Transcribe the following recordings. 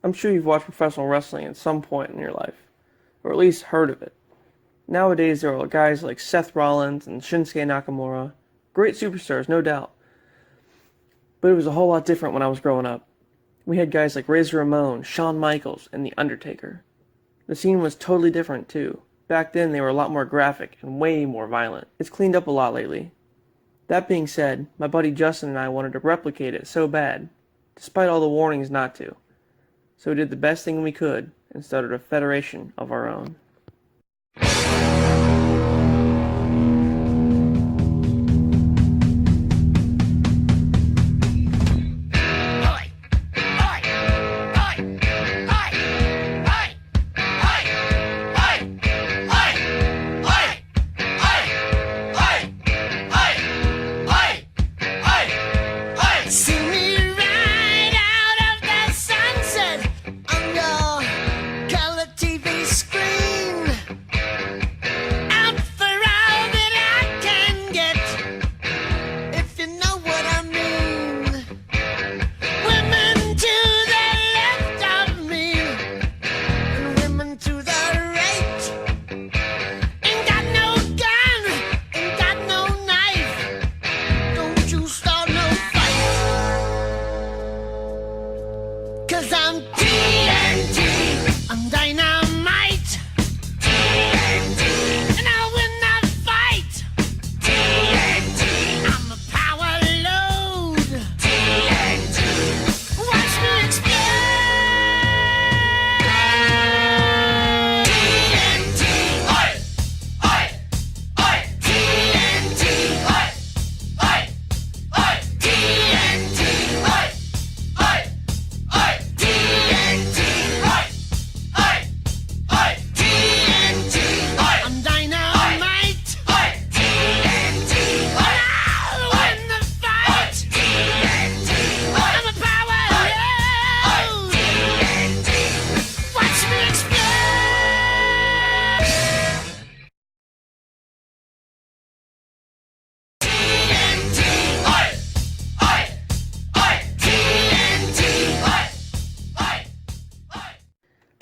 I'm sure you've watched professional wrestling at some point in your life, or at least heard of it. Nowadays there are guys like Seth Rollins and Shinsuke Nakamura. Great superstars, no doubt. But it was a whole lot different when I was growing up. We had guys like Razor Ramon, Shawn Michaels, and The Undertaker. The scene was totally different, too. Back then, they were a lot more graphic and way more violent. It's cleaned up a lot lately. That being said, my buddy Justin and I wanted to replicate it so bad, despite all the warnings not to. So we did the best thing we could and started a federation of our own.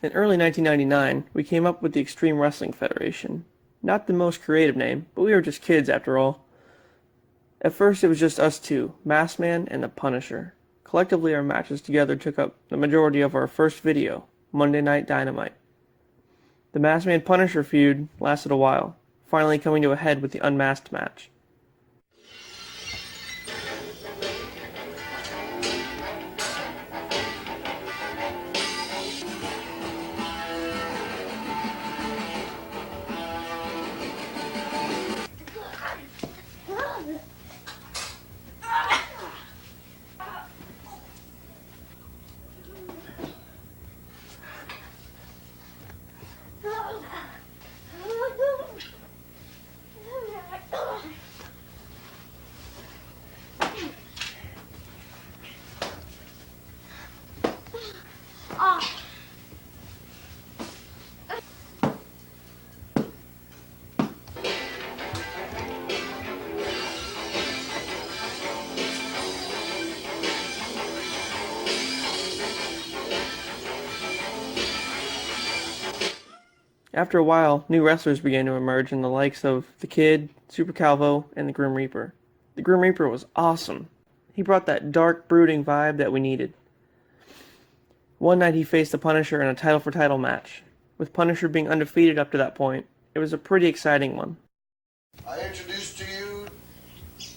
In early 1999, we came up with the Extreme Wrestling Federation. Not the most creative name, but we were just kids after all. At first it was just us two, Masked Man and the Punisher. Collectively our matches together took up the majority of our first video, Monday Night Dynamite. The Masked Man Punisher feud lasted a while, finally coming to a head with the Unmasked match. After a while, new wrestlers began to emerge in the likes of The Kid, Super Calvo, and the Grim Reaper. The Grim Reaper was awesome. He brought that dark, brooding vibe that we needed. One night he faced the Punisher in a title-for-title match. With Punisher being undefeated up to that point, it was a pretty exciting one. I introduce to you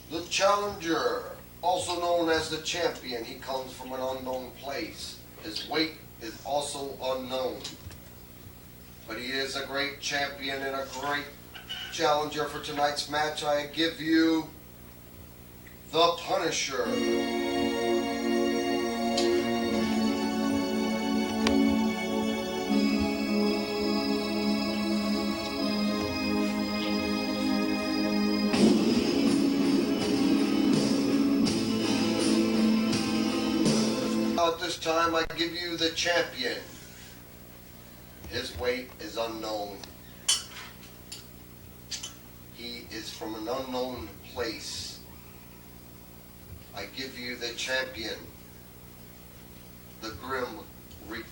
the challenger, also known as the champion. He comes from an unknown place. His weight is also unknown. But he is a great champion and a great challenger for tonight's match. I give you the Punisher. At this time, I give you the champion. His weight is unknown. He is from an unknown place. I give you the champion, the Grim Reaper.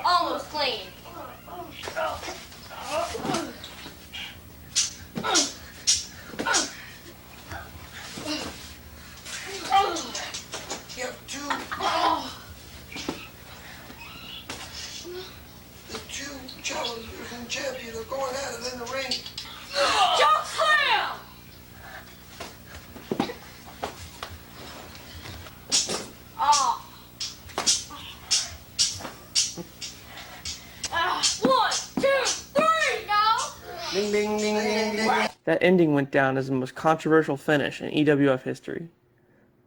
Almost clean. You have two. The two challengers and champions are going at it in the ring. Choke slam! Oh. 1, 2, 3, no! Ding, ding, ding, ding, ding. That ending went down as the most controversial finish in EWF history.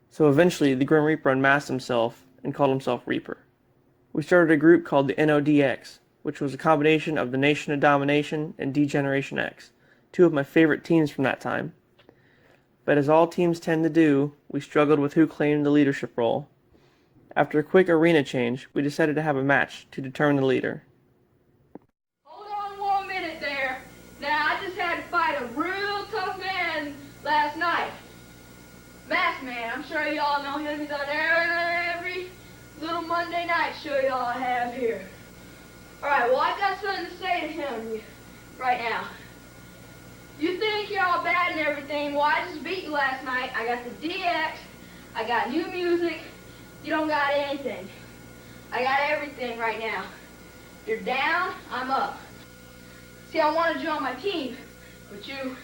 So eventually, the Grim Reaper unmasked himself and called himself Reaper. We started a group called the NODX, which was a combination of the Nation of Domination and D-Generation X, two of my favorite teams from that time. But as all teams tend to do, we struggled with who claimed the leadership role. After a quick arena change, we decided to have a match to determine the leader. Hold on 1 minute there. Now, I just had to fight a real tough man last night. Masked Man, I'm sure y'all know him. He's on every little Monday night show y'all have here. Alright, well, I got something to say to him right now. You think you're all bad and everything, well, I just beat you last night. I got the DX, I got new music, you don't got anything. I got everything right now. You're down, I'm up. See, I wanted you on my team, but you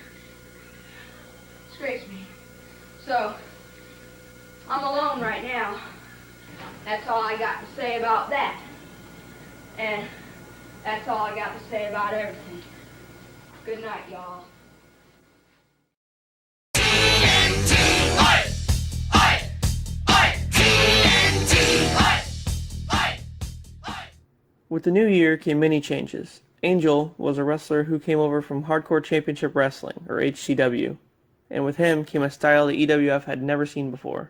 disgraced me. So, I'm alone right now. That's all I got to say about that. And that's all I got to say about everything. Good night, y'all. With the new year came many changes. Angel was a wrestler who came over from Hardcore Championship Wrestling, or HCW, and with him came a style the EWF had never seen before.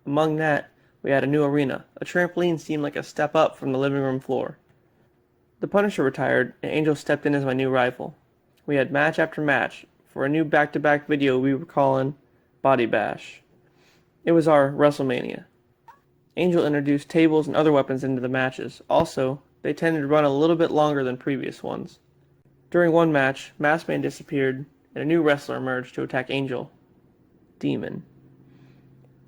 Among that, we had a new arena. A trampoline seemed like a step up from the living room floor. The Punisher retired, and Angel stepped in as my new rival. We had match after match for a new back-to-back video we were calling Body Bash. It was our WrestleMania. Angel introduced tables and other weapons into the matches. Also, they tended to run a little bit longer than previous ones. During one match, Masked Man disappeared, and a new wrestler emerged to attack Angel. Demon.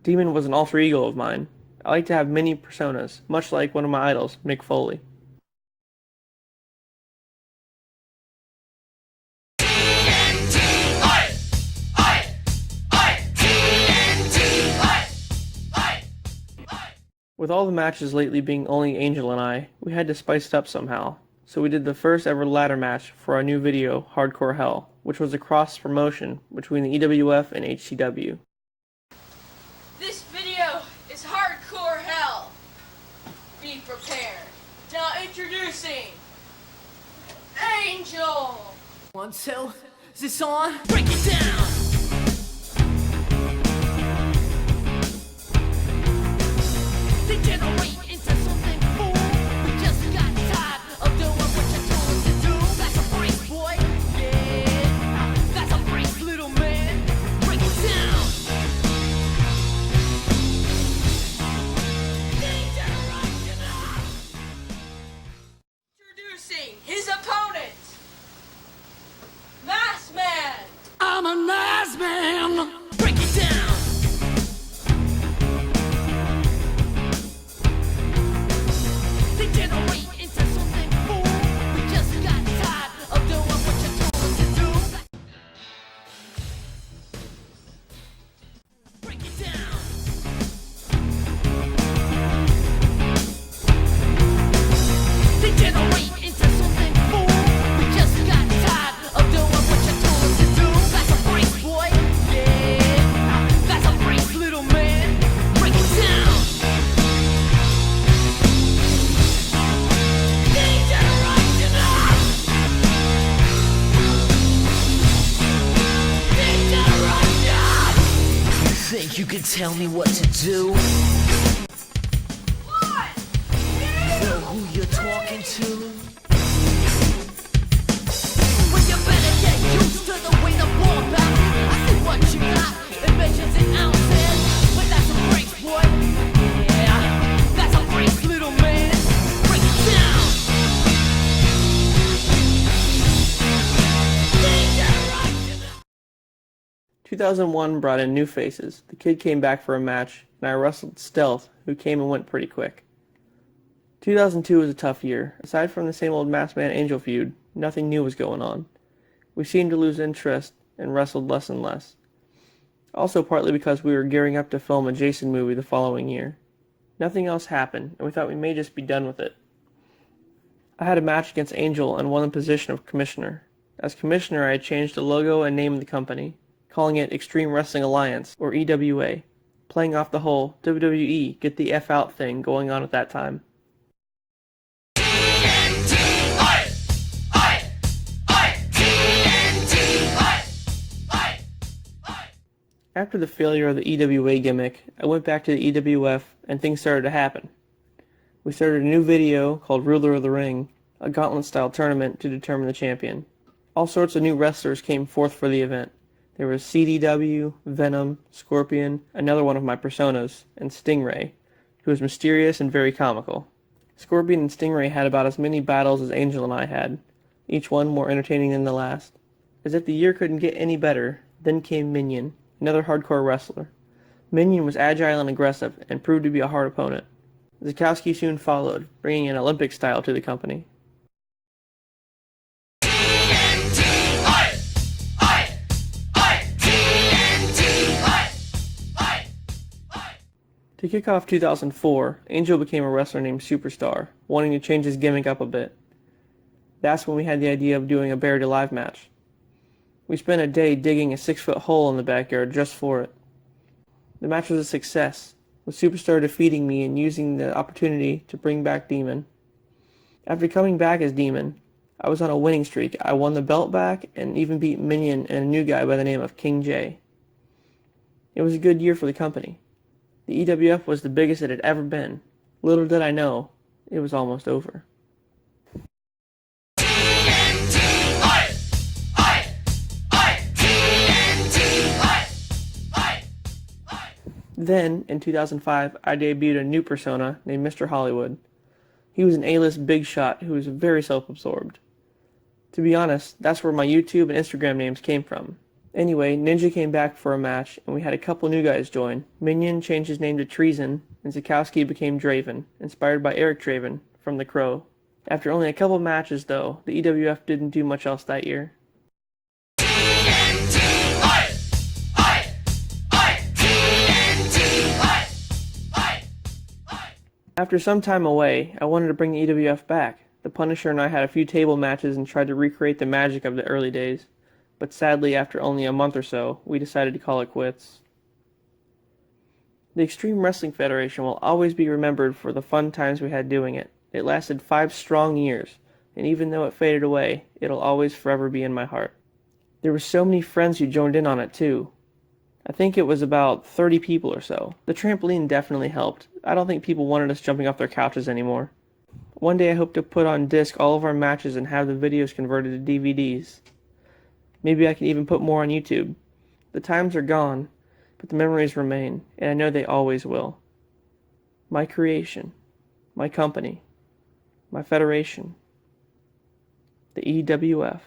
Demon was an alter ego of mine. I like to have many personas, much like one of my idols, Mick Foley. With all the matches lately being only Angel and I, we had to spice it up somehow. So we did the first ever ladder match for our new video, Hardcore Hell, which was a cross promotion between the EWF and HCW. This video is Hardcore Hell. Be prepared. Now introducing Angel. 1, 2, is this on? Break it down! Degenerate into something fool. We just got tired of doing what you told us to do. That's a break, boy. Yeah, that's a break, little man. Break it down. Degeneration. Introducing his opponent, Masked Man. I'm a tell me what to do. What? Know who you're talking to. Well, you better get used to the way the ball bounces. I see what you got. It measures in ounces, but that's a brace, boy. Yeah, that's a brace, little man. Break it down. 2001 brought in new faces. The Kid came back for a match, and I wrestled Stealth, who came and went pretty quick. 2002 was a tough year. Aside from the same old Masked Man Angel feud, nothing new was going on. We seemed to lose interest and wrestled less and less. Also partly because we were gearing up to film a Jason movie the following year. Nothing else happened, and we thought we may just be done with it. I had a match against Angel and won the position of commissioner. As commissioner, I had changed the logo and name of the company, calling it Extreme Wrestling Alliance, or EWA, playing off the whole WWE get the F out thing going on at that time. After the failure of the EWA gimmick, I went back to the EWF and things started to happen. We started a new video called Ruler of the Ring, a gauntlet-style tournament to determine the champion. All sorts of new wrestlers came forth for the event. There was CDW, Venom, Scorpion, another one of my personas, and Stingray, who was mysterious and very comical. Scorpion and Stingray had about as many battles as Angel and I had, each one more entertaining than the last. As if the year couldn't get any better, then came Minion, another hardcore wrestler. Minion was agile and aggressive, and proved to be a hard opponent. Zukowski soon followed, bringing an Olympic style to the company. To kick off 2004, Angel became a wrestler named Superstar, wanting to change his gimmick up a bit. That's when we had the idea of doing a Buried Alive match. We spent a day digging a 6-foot hole in the backyard just for it. The match was a success, with Superstar defeating me and using the opportunity to bring back Demon. After coming back as Demon, I was on a winning streak. I won the belt back and even beat Minion and a new guy by the name of King J. It was a good year for the company. The EWF was the biggest it had ever been. Little did I know, it was almost over. Then, in 2005, I debuted a new persona named Mr. Hollywood. He was an A-list big shot who was very self-absorbed. To be honest, that's where my YouTube and Instagram names came from. Anyway, Ninja came back for a match, and we had a couple new guys join. Minion changed his name to Treason, and Zukowski became Draven, inspired by Eric Draven from The Crow. After only a couple matches, though, the EWF didn't do much else that year. After some time away, I wanted to bring the EWF back. The Punisher and I had a few table matches and tried to recreate the magic of the early days. But sadly, after only a month or so, we decided to call it quits. The Extreme Wrestling Federation will always be remembered for the fun times we had doing it. It lasted 5 strong years, and even though it faded away, it'll always forever be in my heart. There were so many friends who joined in on it too. I think it was about 30 people or so. The trampoline definitely helped. I don't think people wanted us jumping off their couches anymore. One day I hope to put on disc all of our matches and have the videos converted to DVDs. Maybe I can even put more on YouTube. The times are gone, but the memories remain, and I know they always will. My creation, my company, my federation, the EWF.